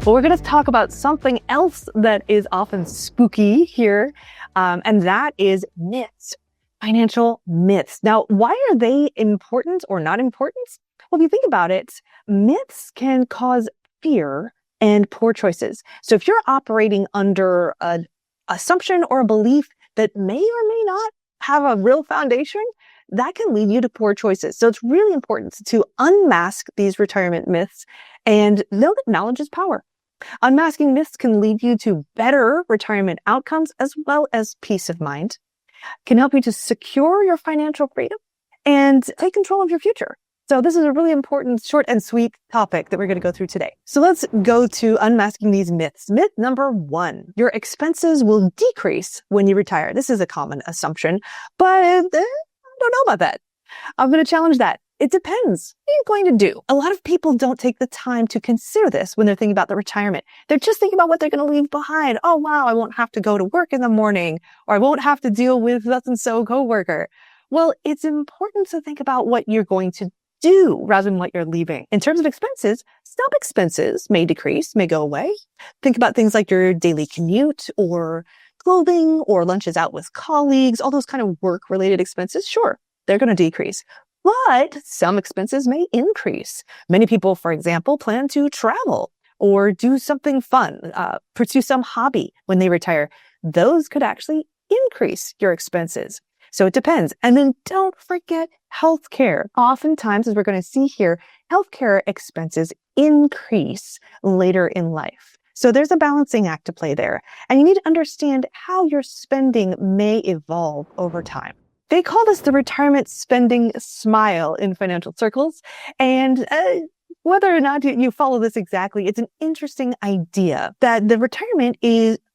But we're going to talk about something else that is often spooky here, and that is myths, financial myths. Now, why are they important or not important? Well, if you think about it, myths can cause fear and poor choices. So if you're operating under an assumption or a belief that may or may not have a real foundation, that can lead you to poor choices. So it's really important to unmask these retirement myths and know that knowledge is power. Unmasking myths can lead you to better retirement outcomes as well as peace of mind, can help you to secure your financial freedom and take control of your future. So this is a really important short and sweet topic that we're going to go through today. So let's go to unmasking these myths. Myth number 1, your expenses will decrease when you retire. This is a common assumption, but I don't know about that. I'm going to challenge that. It depends. What are you going to do? A lot of people don't take the time to consider this when they're thinking about the retirement. They're just thinking about what they're going to leave behind. Oh, wow, I won't have to go to work in the morning, or I won't have to deal with such and so coworker. Well, it's important to think about what you're going to do rather than what you're leaving. In terms of expenses, some expenses may decrease, may go away. Think about things like your daily commute or clothing or lunches out with colleagues, all those kind of work-related expenses. Sure, they're going to decrease. But some expenses may increase. Many people, for example, plan to travel or do something fun, pursue some hobby when they retire. Those could actually increase your expenses. So it depends. And then don't forget healthcare. Oftentimes, as we're going to see here, healthcare expenses increase later in life. So there's a balancing act to play there. And you need to understand how your spending may evolve over time. They call this the retirement spending smile in financial circles. And whether or not you follow this exactly, it's an interesting idea that the retirement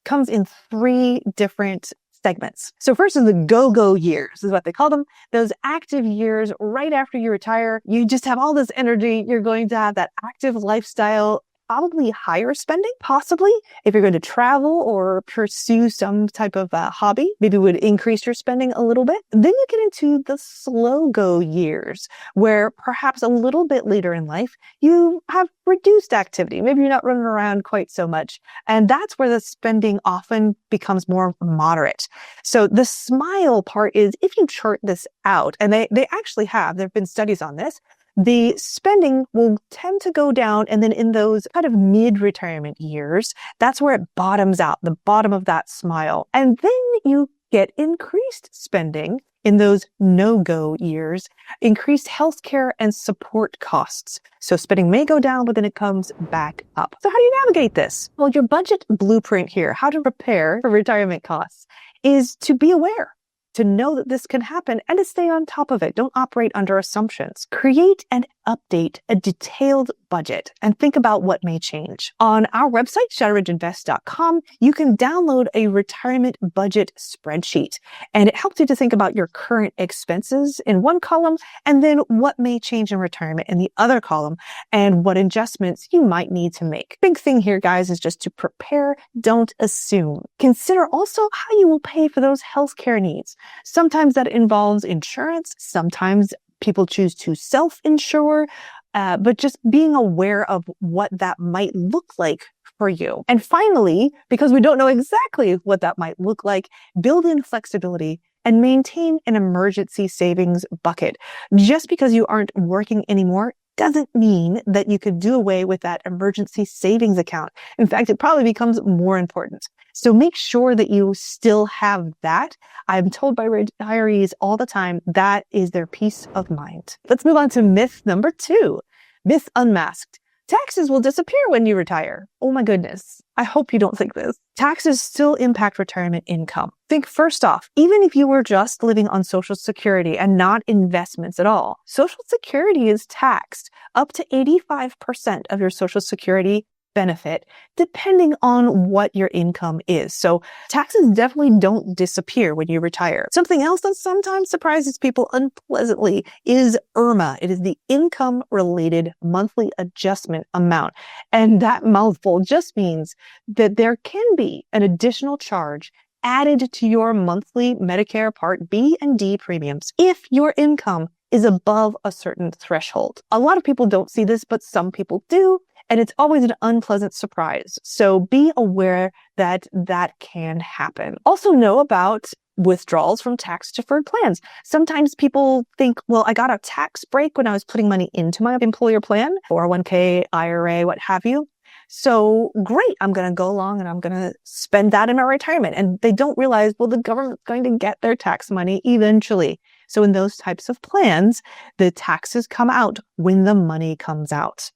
comes in 3 different segments. So first is the go-go years, is what they call them. Those active years right after you retire. You just have all this energy. You're going to have that active lifestyle, probably higher spending, possibly. If you're going to travel or pursue some type of hobby, maybe it would increase your spending a little bit. Then you get into the slow go years, where perhaps a little bit later in life, you have reduced activity. Maybe you're not running around quite so much. And that's where the spending often becomes more moderate. So the smile part is, if you chart this out, and they actually have, there have been studies on this, the spending will tend to go down, and then in those kind of mid-retirement years, that's where it bottoms out, the bottom of that smile. And then you get increased spending in those no-go years, increased healthcare and support costs. So spending may go down, but then it comes back up. So how do you navigate this? Well, your budget blueprint here, how to prepare for retirement costs, is to be aware, to know that this can happen, and to stay on top of it. Don't operate under assumptions. Create and update a detailed budget and think about what may change. On our website, shadowridgeinvest.com, you can download a retirement budget spreadsheet, and it helps you to think about your current expenses in one column, and then what may change in retirement in the other column, and what adjustments you might need to make. Big thing here, guys, is just to prepare, don't assume. Consider also how you will pay for those healthcare needs. Sometimes that involves insurance. Sometimes people choose to self-insure, but just being aware of what that might look like for you. And finally, because we don't know exactly what that might look like, build in flexibility and maintain an emergency savings bucket. Just because you aren't working anymore doesn't mean that you could do away with that emergency savings account. In fact, it probably becomes more important. So make sure that you still have that. I'm told by retirees all the time that is their peace of mind. Let's move on to myth number 2. Myth unmasked. Taxes will disappear when you retire. Oh my goodness. I hope you don't think this. Taxes still impact retirement income. Think first off, even if you were just living on Social Security and not investments at all, Social Security is taxed up to 85% of your Social Security benefit, depending on what your income is. So taxes definitely don't disappear when you retire. Something else that sometimes surprises people unpleasantly is IRMA. It is the income-related monthly adjustment amount. And that mouthful just means that there can be an additional charge added to your monthly Medicare Part B and D premiums if your income is above a certain threshold. A lot of people don't see this, but some people do. And it's always an unpleasant surprise. So be aware that that can happen. Also know about withdrawals from tax deferred plans. Sometimes people think, well, I got a tax break when I was putting money into my employer plan, 401k, IRA, what have you. So great, I'm going to go along and I'm going to spend that in my retirement. And they don't realize, well, the government's going to get their tax money eventually. So in those types of plans, the taxes come out when the money comes out.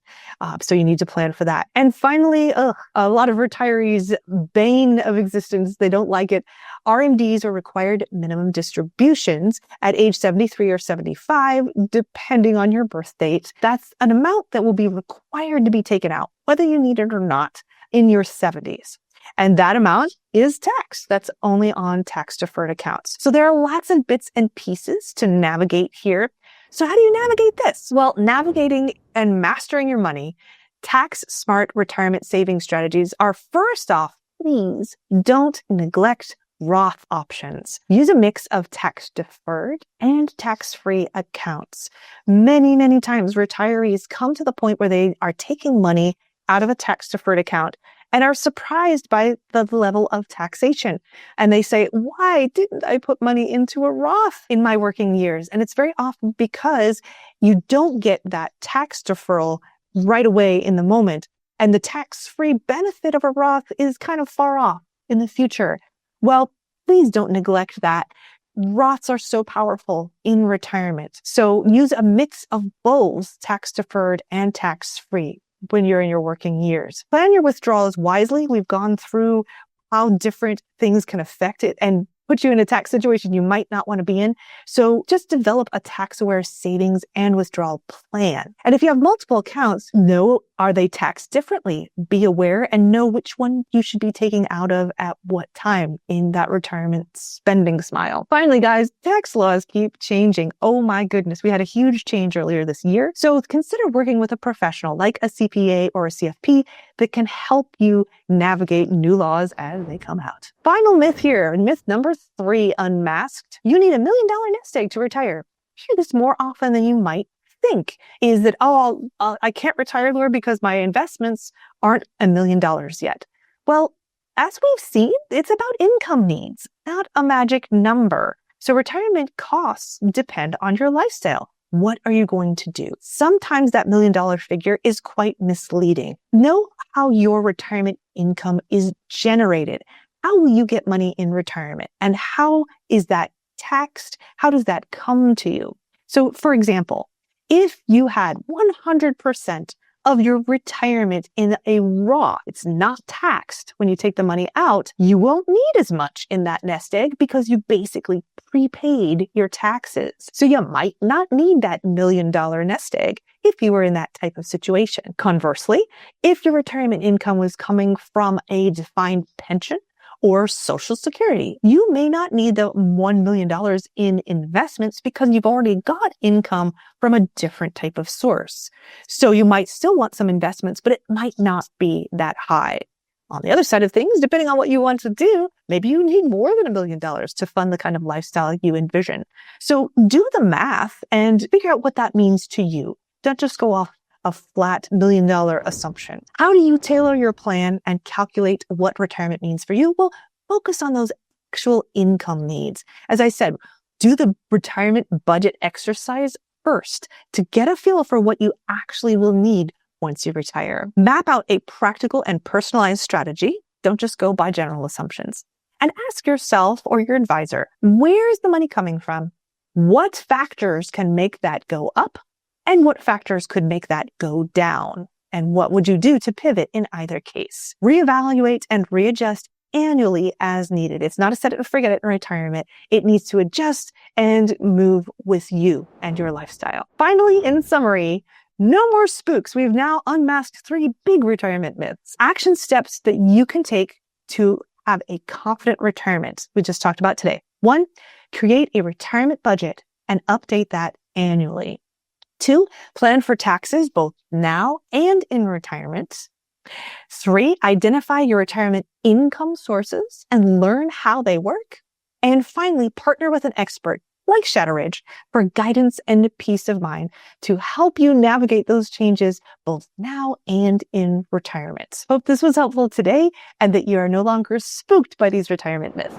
So you need to plan for that. And finally, a lot of retirees' bane of existence, they don't like it. RMDs are required minimum distributions at age 73 or 75, depending on your birth date. That's an amount that will be required to be taken out, whether you need it or not, in your 70s. And that amount is taxed. That's only on tax deferred accounts. So there are lots of bits and pieces to navigate here. So how do you navigate this? Well, navigating and mastering your money, tax smart retirement saving strategies are, first off, please don't neglect Roth options. Use a mix of tax deferred and tax-free accounts. Many, many times retirees come to the point where they are taking money out of a tax deferred account and are surprised by the level of taxation. And they say, why didn't I put money into a Roth in my working years? And it's very often because you don't get that tax deferral right away in the moment. And the tax-free benefit of a Roth is kind of far off in the future. Well, please don't neglect that. Roths are so powerful in retirement. So use a mix of both tax deferred and tax-free when you're in your working years. Plan your withdrawals wisely. We've gone through how different things can affect it and put you in a tax situation you might not want to be in. So just develop a tax-aware savings and withdrawal plan. And if you have multiple accounts, know, are they taxed differently? Be aware and know which one you should be taking out of at what time in that retirement spending smile. Finally, guys, tax laws keep changing. Oh my goodness. We had a huge change earlier this year. So consider working with a professional like a CPA or a CFP that can help you navigate new laws as they come out. Final myth here, myth number 3, unmasked. You need $1 million nest egg to retire. Hear this more often than you might think, is that, I can't retire, Laura, because my investments aren't $1 million yet. Well, as we've seen, it's about income needs, not a magic number. So retirement costs depend on your lifestyle. What are you going to do? Sometimes that $1 million figure is quite misleading. Know how your retirement income is generated. How will you get money in retirement? And how is that taxed? How does that come to you? So, for example, if you had 100% of your retirement in a Roth, it's not taxed when you take the money out, you won't need as much in that nest egg because you basically prepaid your taxes. So you might not need that $1 million nest egg if you were in that type of situation. Conversely, if your retirement income was coming from a defined pension or Social Security, you may not need the $1 million in investments because you've already got income from a different type of source. So you might still want some investments, but it might not be that high. On the other side of things, depending on what you want to do, maybe you need more than $1 million to fund the kind of lifestyle you envision. So do the math and figure out what that means to you. Don't just go off a flat $1 million assumption. How do you tailor your plan and calculate what retirement means for you? Well, focus on those actual income needs. As I said, do the retirement budget exercise first to get a feel for what you actually will need once you retire. Map out a practical and personalized strategy. Don't just go by general assumptions. And ask yourself or your advisor, where is the money coming from? What factors can make that go up? And what factors could make that go down? And what would you do to pivot in either case? Reevaluate and readjust annually as needed. It's not a set it and forget it in retirement. It needs to adjust and move with you and your lifestyle. Finally, in summary, no more spooks. We've now unmasked 3 big retirement myths. Action steps that you can take to have a confident retirement. We just talked about today. 1, create a retirement budget and update that annually. 2, plan for taxes both now and in retirement. 3, identify your retirement income sources and learn how they work. And finally, partner with an expert like Shadow Ridge, for guidance and peace of mind to help you navigate those changes both now and in retirement. Hope this was helpful today and that you are no longer spooked by these retirement myths.